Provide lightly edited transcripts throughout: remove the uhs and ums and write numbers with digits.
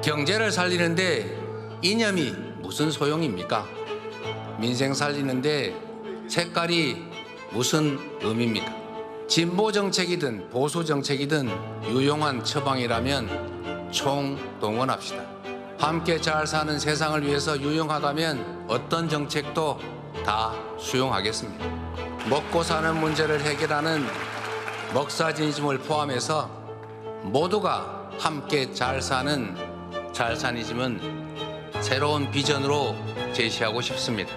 경제를 살리는데 이념이 무슨 소용입니까? 민생 살리는데 색깔이 무슨 의미입니까? 진보 정책이든 보수 정책이든 유용한 처방이라면 총동원합시다. 함께 잘 사는 세상을 위해서 유용하다면 어떤 정책도 다 수용하겠습니다. 먹고 사는 문제를 해결하는 먹사지니즘을 포함해서 모두가 함께 잘 사는 잘사니즘은 새로운 비전으로 제시하고 싶습니다.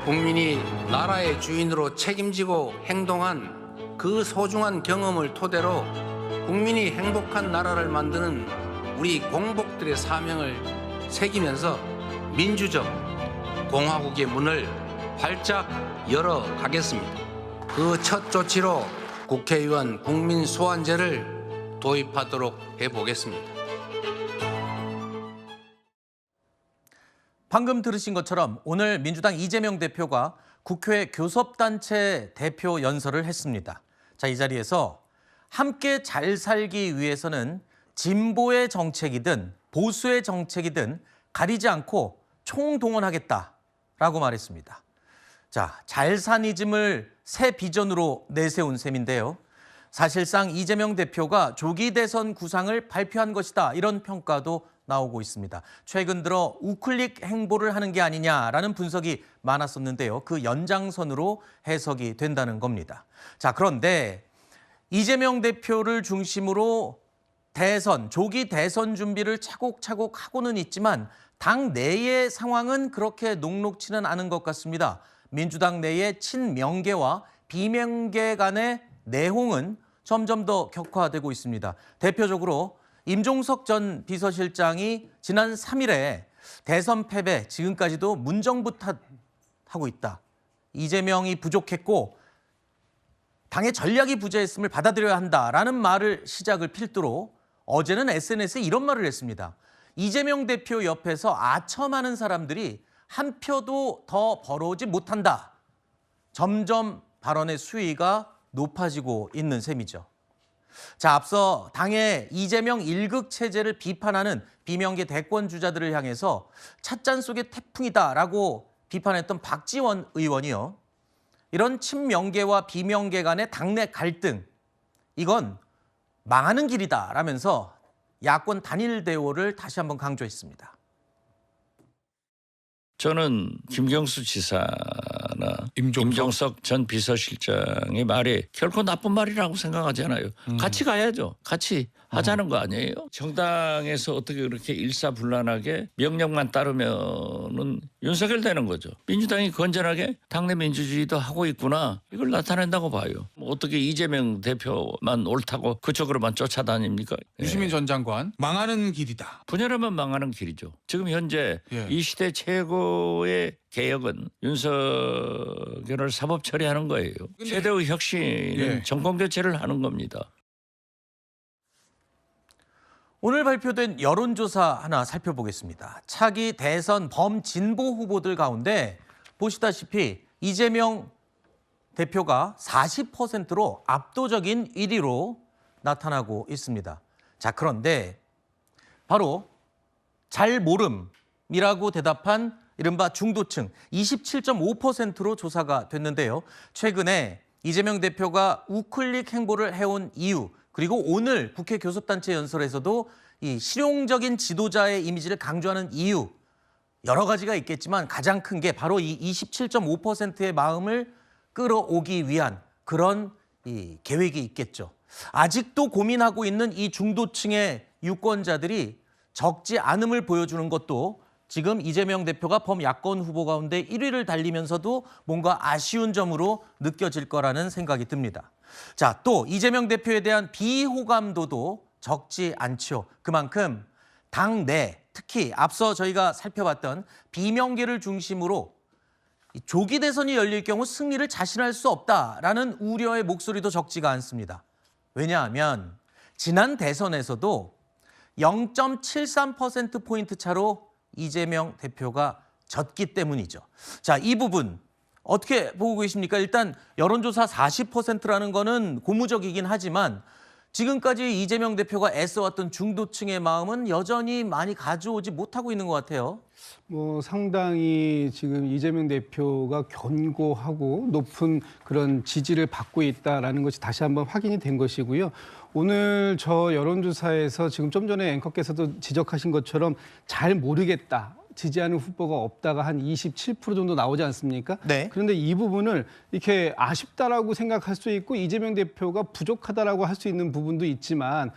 국민이 나라의 주인으로 책임지고 행동한 그 소중한 경험을 토대로 국민이 행복한 나라를 만드는 우리 공복들의 사명을 새기면서 민주적 공화국의 문을 활짝 열어가겠습니다. 그 첫 조치로 국회의원 국민 소환제를 도입하도록 해보겠습니다. 방금 들으신 것처럼 오늘 민주당 이재명 대표가 국회 교섭단체 대표 연설을 했습니다. 자, 이 자리에서 함께 잘 살기 위해서는 진보의 정책이든 보수의 정책이든 가리지 않고 총동원하겠다라고 말했습니다. 자, 잘사니즘을 새 비전으로 내세운 셈인데요. 사실상 이재명 대표가 조기 대선 구상을 발표한 것이다, 이런 평가도 나오고 있습니다. 최근 들어 우클릭 행보를 하는 게 아니냐라는 분석이 많았었는데요. 그 연장선으로 해석이 된다는 겁니다. 자, 그런데 이재명 대표를 중심으로 조기 대선 준비를 차곡차곡 하고는 있지만 당 내의 상황은 그렇게 녹록치는 않은 것 같습니다. 민주당 내의 친명계와 비명계 간의 내홍은 점점 더 격화되고 있습니다. 대표적으로 임종석 전 비서실장이 지난 3일에 대선 패배, 지금까지도 문정부탓하고 있다. 이재명이 부족했고 당의 전략이 부재했음을 받아들여야 한다라는 말을 시작을 필두로 어제는 SNS에 이런 말을 했습니다. 이재명 대표 옆에서 아첨하는 사람들이 한 표도 더 벌어오지 못한다. 점점 발언의 수위가 높아지고 있는 셈이죠. 자, 앞서 당의 이재명 일극 체제를 비판하는 비명계 대권 주자들을 향해서 찻잔 속의 태풍이다라고 비판했던 박지원 의원이요. 이런 친명계와 비명계 간의 당내 갈등, 이건 망하는 길이다라면서 야권 단일 대오를 다시 한번 강조했습니다. 저는 김경수 지사나 임종석 전 비서실장의 말이 결코 나쁜 말이라고 생각하지 않아요. 같이 가야죠. 같이 하자는 거 아니에요. 정당에서 어떻게 그렇게 일사불란하게 명령만 따르면은 윤석열 되는 거죠. 민주당이 건전하게 당내 민주주의도 하고 있구나, 이걸 나타낸다고 봐요. 어떻게 이재명 대표만 옳다고 그쪽으로만 쫓아다닙니까? 유시민 전 장관, 망하는 길이다. 분열하면 망하는 길이죠. 지금 현재 이 시대 최고의 개혁은 윤석열을 사법 처리하는 거예요. 최대의 혁신은 정권 교체를 하는 겁니다. 오늘 발표된 여론조사 하나 살펴보겠습니다. 차기 대선 범진보 후보들 가운데 보시다시피 이재명 대표가 40%로 압도적인 1위로 나타나고 있습니다. 자, 그런데 바로 잘 모름이라고 대답한 이른바 중도층 27.5%로 조사가 됐는데요. 최근에 이재명 대표가 우클릭 행보를 해온 이유, 그리고 오늘 국회 교섭단체 연설에서도 이 실용적인 지도자의 이미지를 강조하는 이유, 여러 가지가 있겠지만 가장 큰 게 바로 이 27.5%의 마음을 끌어오기 위한 그런 이 계획이 있겠죠. 아직도 고민하고 있는 이 중도층의 유권자들이 적지 않음을 보여주는 것도 지금 이재명 대표가 범야권 후보 가운데 1위를 달리면서도 뭔가 아쉬운 점으로 느껴질 거라는 생각이 듭니다. 자, 또 이재명 대표에 대한 비호감도도 적지 않죠. 그만큼 당내, 특히 앞서 저희가 살펴봤던 비명계를 중심으로 조기 대선이 열릴 경우 승리를 자신할 수 없다라는 우려의 목소리도 적지가 않습니다. 왜냐하면 지난 대선에서도 0.73%포인트 차로 이재명 대표가 졌기 때문이죠. 자, 이 부분 어떻게 보고 계십니까? 일단 여론조사 40%라는 거는 고무적이긴 하지만 지금까지 이재명 대표가 애써왔던 중도층의 마음은 여전히 많이 가져오지 못하고 있는 것 같아요. 뭐 상당히 지금 이재명 대표가 견고하고 높은 그런 지지를 받고 있다라는 것이 다시 한번 확인이 된 것이고요. 오늘 저 여론조사에서 지금 좀 전에 앵커께서도 지적하신 것처럼 잘 모르겠다. 지지하는 후보가 없다가 한 27% 정도 나오지 않습니까? 네. 그런데 이 부분을 이렇게 아쉽다라고 생각할 수 있고 이재명 대표가 부족하다라고 할 수 있는 부분도 있지만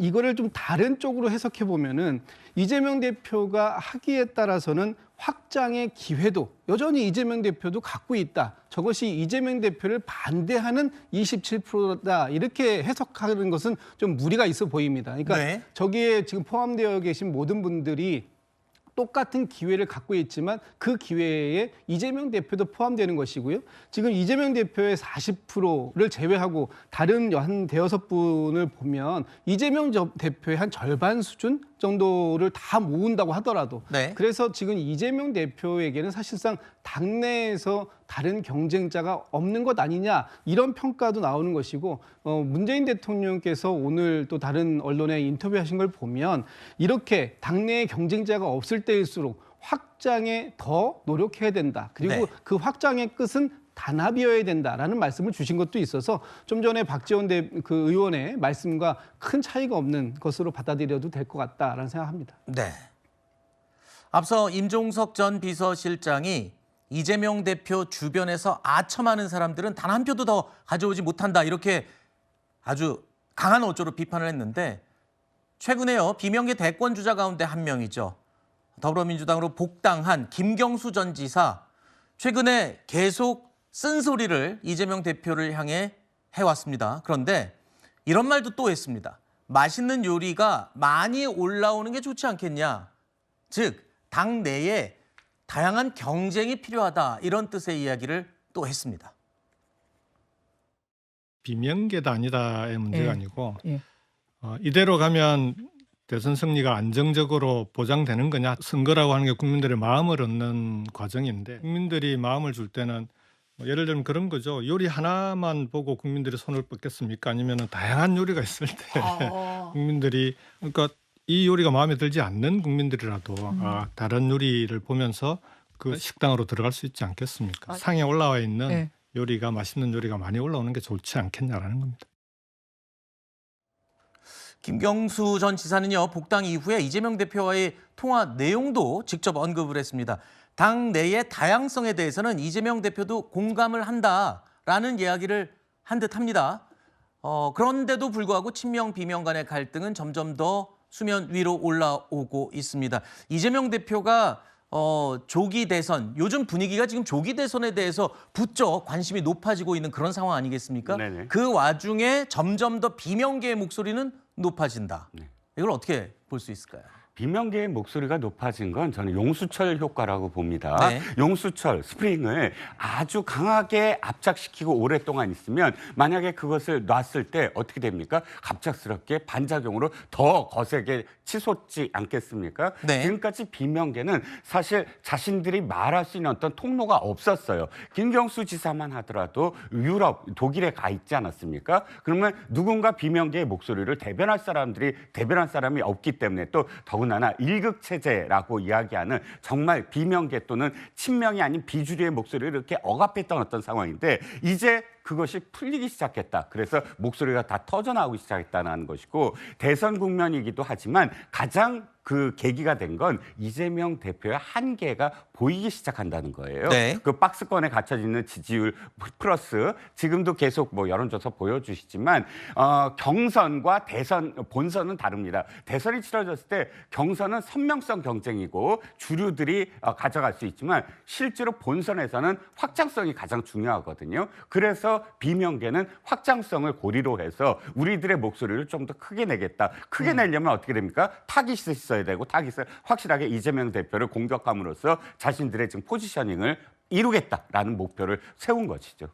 이거를 좀 다른 쪽으로 해석해 보면은 이재명 대표가 하기에 따라서는 확장의 기회도 여전히 이재명 대표도 갖고 있다. 저것이 이재명 대표를 반대하는 27%다. 이렇게 해석하는 것은 좀 무리가 있어 보입니다. 그러니까 네. 저기에 지금 포함되어 계신 모든 분들이 똑같은 기회를 갖고 있지만 그 기회에 이재명 대표도 포함되는 것이고요. 지금 이재명 대표의 40%를 제외하고 다른 한 대여섯 분을 보면 이재명 대표의 한 절반 수준 정도를 다 모은다고 하더라도 네. 그래서 지금 이재명 대표에게는 사실상 당내에서 다른 경쟁자가 없는 것 아니냐 이런 평가도 나오는 것이고 문재인 대통령께서 오늘 또 다른 언론에 인터뷰하신 걸 보면 이렇게 당내에 경쟁자가 없을 때일수록 확장에 더 노력해야 된다. 그리고 네. 그 확장의 끝은 단합이어야 된다라는 말씀을 주신 것도 있어서 좀 전에 박지원 그 의원의 말씀과 큰 차이가 없는 것으로 받아들여도 될 것 같다라는 생각합니다. 네. 앞서 임종석 전 비서실장이 이재명 대표 주변에서 아첨하는 사람들은 단 한 표도 더 가져오지 못한다. 이렇게 아주 강한 어조로 비판을 했는데 최근에요. 비명계 대권 주자 가운데 한 명이죠. 더불어민주당으로 복당한 김경수 전 지사. 최근에 계속 쓴소리를 이재명 대표를 향해 해왔습니다. 그런데 이런 말도 또 했습니다. 맛있는 요리가 많이 올라오는 게 좋지 않겠냐. 즉 당내에 다양한 경쟁이 필요하다. 이런 뜻의 이야기를 또 했습니다. 비명계다 아니다의 문제가 예. 아니고 예. 이대로 가면 대선 승리가 안정적으로 보장되는 거냐. 선거라고 하는 게 국민들의 마음을 얻는 과정인데 국민들이 마음을 줄 때는 뭐 예를 들면 그런 거죠. 요리 하나만 보고 국민들이 손을 뻗겠습니까? 아니면 다양한 요리가 있을 때 국민들이 그러니까 이 요리가 마음에 들지 않는 국민들이라도 다른 요리를 보면서 그 식당으로 들어갈 수 있지 않겠습니까? 상에 올라와 있는 네. 요리가 맛있는 요리가 많이 올라오는 게 좋지 않겠냐라는 겁니다. 김경수 전 지사는요. 복당 이후에 이재명 대표와의 통화 내용도 직접 언급을 했습니다. 당 내의 다양성에 대해서는 이재명 대표도 공감을 한다라는 이야기를 한 듯합니다. 그런데도 불구하고 친명 비명 간의 갈등은 점점 더 수면 위로 올라오고 있습니다. 이재명 대표가 조기 대선, 요즘 분위기가 지금 조기 대선에 대해서 부쩍 관심이 높아지고 있는 그런 상황 아니겠습니까? 네네. 그 와중에 점점 더 비명계의 목소리는 높아진다. 네. 이걸 어떻게 볼 수 있을까요? 비명계의 목소리가 높아진 건 저는 용수철 효과라고 봅니다. 네. 용수철, 스프링을 아주 강하게 압착시키고 오랫동안 있으면 만약에 그것을 놨을 때 어떻게 됩니까? 갑작스럽게 반작용으로 더 거세게 치솟지 않겠습니까? 네. 지금까지 비명계는 사실 자신들이 말할 수 있는 어떤 통로가 없었어요. 김경수 지사만 하더라도 유럽, 독일에 가 있지 않았습니까? 그러면 누군가 비명계의 목소리를 대변할 사람이 없기 때문에 또 더군다나 일극체제라고 이야기하는 정말 비명계 또는 친명이 아닌 비주류의 목소리를 이렇게 억압했던 어떤 상황인데 이제 그것이 풀리기 시작했다. 그래서 목소리가 다 터져나오기 시작했다는 것이고 대선 국면이기도 하지만 가장 그 계기가 된 건 이재명 대표의 한계가 보이기 시작한다는 거예요. 네. 그 박스권에 갇혀져 있는 지지율 플러스 지금도 계속 뭐 여론조사 보여주시지만 경선과 대선 본선은 다릅니다. 대선이 치러졌을 때 경선은 선명성 경쟁이고 주류들이 가져갈 수 있지만 실제로 본선에서는 확장성이 가장 중요하거든요. 그래서 비명계는 확장성을 고리로 해서 우리들의 목소리를 좀 더 크게 내겠다. 크게 내려면 어떻게 됩니까? 타깃이 있어야 되고 타깃을 확실하게 이재명 대표를 공격함으로써 자신들의 지금 포지셔닝을 이루겠다라는 목표를 세운 것이죠.